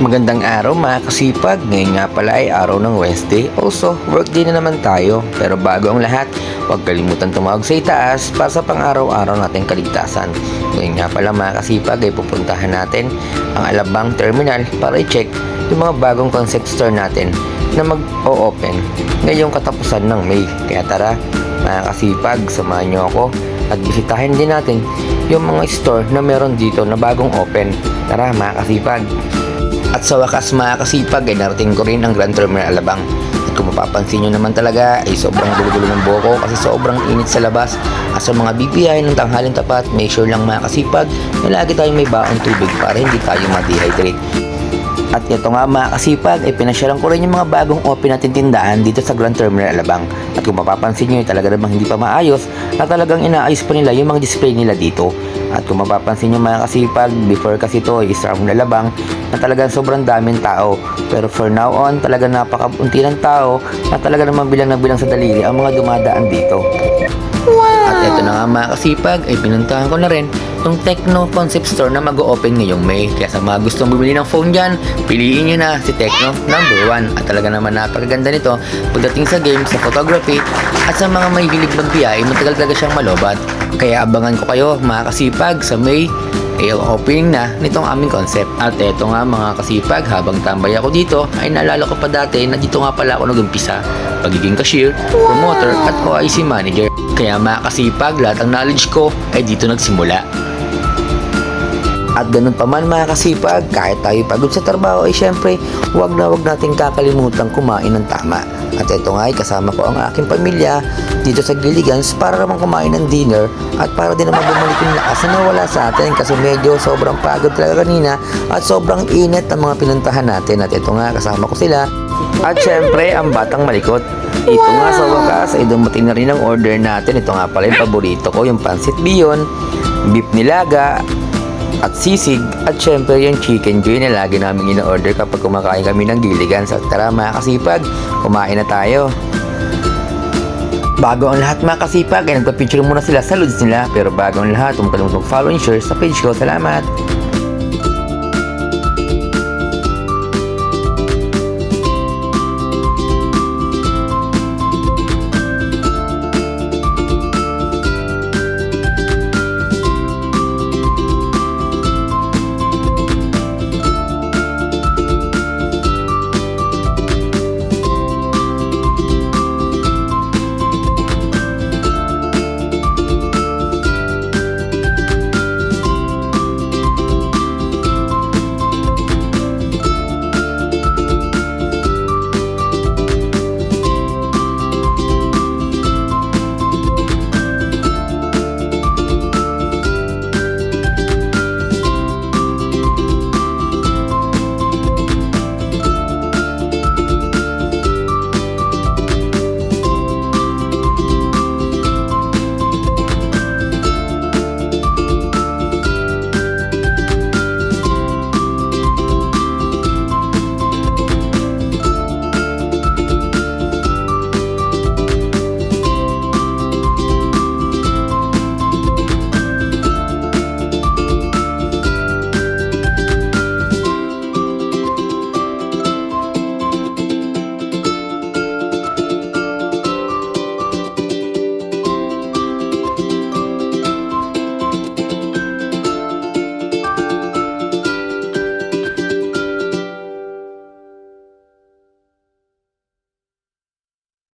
Magandang araw mga kasipag. Ngayon nga pala ay araw ng Wednesday. Also, workday na naman tayo. Pero bago ang lahat, huwag kalimutan tumawag sa itaas para sa pang-araw-araw nating kaligtasan. Ngayon nga pala mga kasipag ay pupuntahan natin ang Alabang Terminal para i-check yung mga bagong concept store natin na mag-o-open ngayong katapusan ng May. Kaya tara mga kasipag, samahan nyo ako at bisitahin din natin yung mga store na meron dito na bagong open. Tara mga kasipag. At sa wakas mga kasipag ay narating ko rin ang Grand Terminal Alabang. At kung mapapansin nyo naman talaga ay sobrang gulo-gulo ng buhok ko kasi sobrang init sa labas. At sa mga BPI ng tanghaling tapat, make sure lang mga kasipag na lagi tayong may baong tubig para hindi tayo ma-dehydrate. At ito nga mga kasipag ay pinasyalan ko rin yung mga bagong open natin tindahan dito sa Grand Terminal Alabang. At kung mapapansin nyo talaga namang hindi pa maayos na talagang inaayos pa nila yung mga display nila dito. At kung mapapansin nyo mga kasipag, before kasi ito ay isang Alabang na talagang sobrang daming tao. Pero for now on, talagang napakaunti ng tao na talaga namang bilang na bilang sa daliri ang mga dumadaan dito. At ito na nga mga kasipag ay pinuntahan ko na rin itong Tecno Concept Store na mag-o-open ngayong May. Kaya sa mga gustong bumili ng phone dyan, piliin nyo na si Tecno #1. At talaga naman napakaganda nito pagdating sa game, sa photography at sa mga may hilig mag-BI, matagal talaga siyang malobat. Kaya abangan ko kayo mga kasipag sa May ay opening na nitong aming concept. At eto nga mga kasipag, habang tambay ako dito ay naalala ko pa dati na dito nga pala ako nag-umpisa, pagiging cashier, promoter at OIC manager. Kaya mga kasipag, lahat ng knowledge ko ay dito nagsimula. At ganun pa man mga kasipag, kahit tayo pagod sa trabaho ay syempre huwag na huwag nating kakalimutan kumain ng tama. At ito nga ay kasama ko ang aking pamilya dito sa Gilligans para naman kumain ng dinner at para din naman bumalik yung lakas na nawala sa atin kasi medyo sobrang pagod talaga kanina at sobrang init ang mga pinuntahan natin. At ito nga kasama ko sila at syempre ang batang malikot. Ito nga sa wakas ay dumating na rin ang order natin. Ito nga pala yung paborito ko, yung pancit bihon, beef nilaga at sisig at syempre yung chicken joy na lagi namin ina-order kapag kumakain kami ng Gilligans. At tara mga kasipag, kumain na tayo. Bago ang lahat mga kasipag ay nagpa-picture muna sila sa loads nila. Pero bago ang lahat, huwag kalimutang mag-follow and share sa page ko. Salamat!